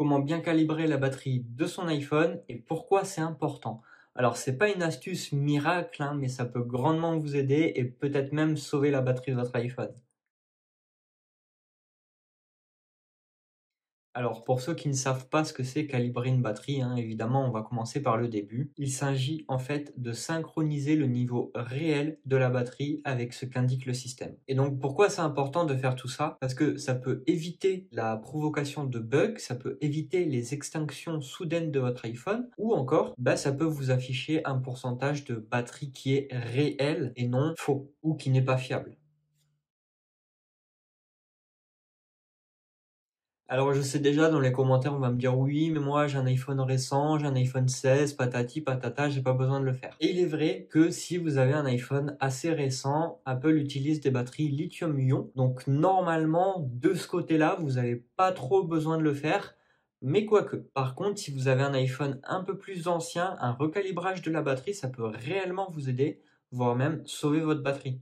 comment bien calibrer la batterie de son iPhone et pourquoi c'est important. Alors c'est pas une astuce miracle, mais ça peut grandement vous aider et peut-être même sauver la batterie de votre iPhone. Alors pour ceux qui ne savent pas ce que c'est calibrer une batterie, évidemment on va commencer par le début. Il s'agit en fait de synchroniser le niveau réel de la batterie avec ce qu'indique le système. Et donc pourquoi c'est important de faire tout ça? Parce que ça peut éviter la provocation de bugs, ça peut éviter les extinctions soudaines de votre iPhone, ou encore ça peut vous afficher un pourcentage de batterie qui est réel et non faux, ou qui n'est pas fiable. Alors je sais déjà dans les commentaires on va me dire: «Oui, mais moi j'ai un iPhone récent, j'ai un iPhone 16, patati patata, j'ai pas besoin de le faire». Et il est vrai que si vous avez un iPhone assez récent, Apple utilise des batteries lithium-ion. Donc normalement, de ce côté-là, vous avez pas trop besoin de le faire. Mais quoique, par contre, si vous avez un iPhone un peu plus ancien, un recalibrage de la batterie, ça peut réellement vous aider, voire même sauver votre batterie.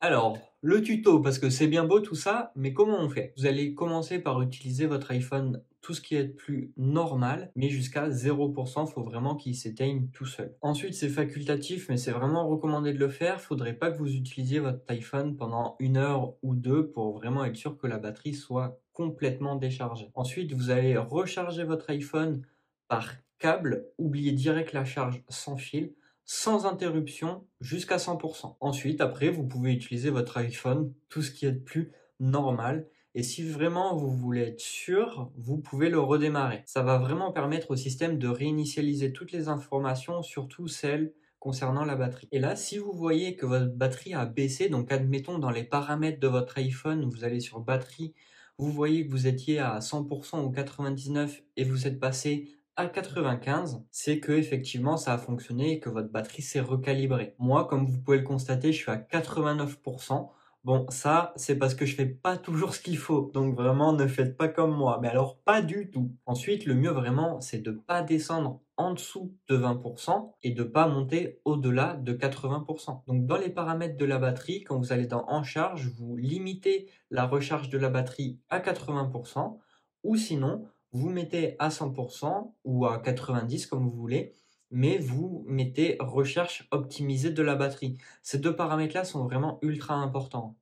Alors, le tuto, parce que c'est bien beau tout ça, mais comment on fait? Vous allez commencer par utiliser votre iPhone, tout ce qui est plus normal, mais jusqu'à 0%, faut vraiment qu'il s'éteigne tout seul. Ensuite, c'est facultatif, mais c'est vraiment recommandé de le faire. Faudrait pas que vous utilisiez votre iPhone pendant 1 heure ou deux pour vraiment être sûr que la batterie soit complètement déchargée. Ensuite, vous allez recharger votre iPhone par câble, oubliez direct la charge sans fil, sans interruption jusqu'à 100%. Ensuite, après, vous pouvez utiliser votre iPhone, tout ce qui est de plus normal. Et si vraiment vous voulez être sûr, vous pouvez le redémarrer. Ça va vraiment permettre au système de réinitialiser toutes les informations, surtout celles concernant la batterie. Et là, si vous voyez que votre batterie a baissé, donc admettons dans les paramètres de votre iPhone, vous allez sur batterie, vous voyez que vous étiez à 100% ou 99 et vous êtes passé à 95, c'est que effectivement ça a fonctionné et que votre batterie s'est recalibrée. Moi, comme vous pouvez le constater, je suis à 89%. Bon, ça, c'est parce que je fais pas toujours ce qu'il faut. Donc vraiment, ne faites pas comme moi. Mais alors, pas du tout. Ensuite, le mieux vraiment, c'est de pas descendre en dessous de 20% et de pas monter au-delà de 80%. Donc dans les paramètres de la batterie, quand vous allez dans En charge, vous limitez la recharge de la batterie à 80%, ou sinon, vous mettez à 100% ou à 90 comme vous voulez, mais vous mettez recherche optimisée de la batterie. Ces deux paramètres-là sont vraiment ultra importants.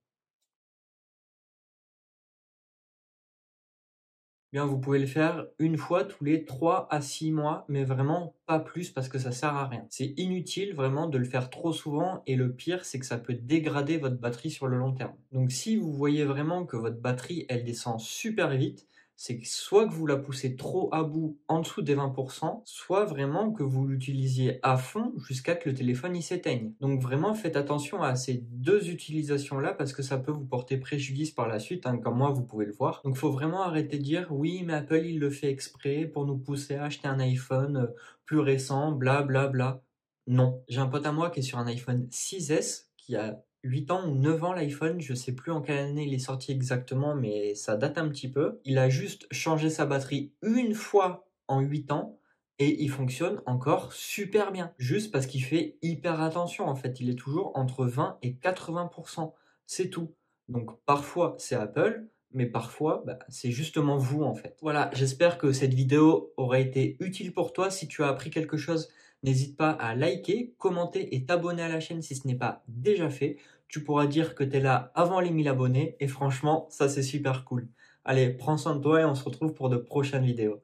Bien, vous pouvez le faire une fois tous les 3 à 6 mois, mais vraiment pas plus parce que ça sert à rien. C'est inutile vraiment de le faire trop souvent et le pire, c'est que ça peut dégrader votre batterie sur le long terme. Donc si vous voyez vraiment que votre batterie, elle descend super vite, c'est que soit que vous la poussez trop à bout en dessous des 20%, soit vraiment que vous l'utilisiez à fond jusqu'à que le téléphone il s'éteigne. Donc vraiment faites attention à ces deux utilisations-là parce que ça peut vous porter préjudice par la suite, comme moi vous pouvez le voir. Donc il faut vraiment arrêter de dire oui mais Apple il le fait exprès pour nous pousser à acheter un iPhone plus récent, bla bla bla. Non, j'ai un pote à moi qui est sur un iPhone 6S qui a 8 ans ou 9 ans l'iPhone, je sais plus en quelle année il est sorti exactement, mais ça date un petit peu. Il a juste changé sa batterie une fois en 8 ans et il fonctionne encore super bien. Juste parce qu'il fait hyper attention en fait, il est toujours entre 20 et 80%. C'est tout. Donc parfois c'est Apple, mais parfois c'est justement vous en fait. Voilà, j'espère que cette vidéo aura été utile pour toi. Si tu as appris quelque chose, n'hésite pas à liker, commenter et t'abonner à la chaîne si ce n'est pas déjà fait. Tu pourras dire que tu es là avant les 1000 abonnés et franchement, ça c'est super cool. Allez, prends soin de toi et on se retrouve pour de prochaines vidéos.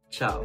Ciao!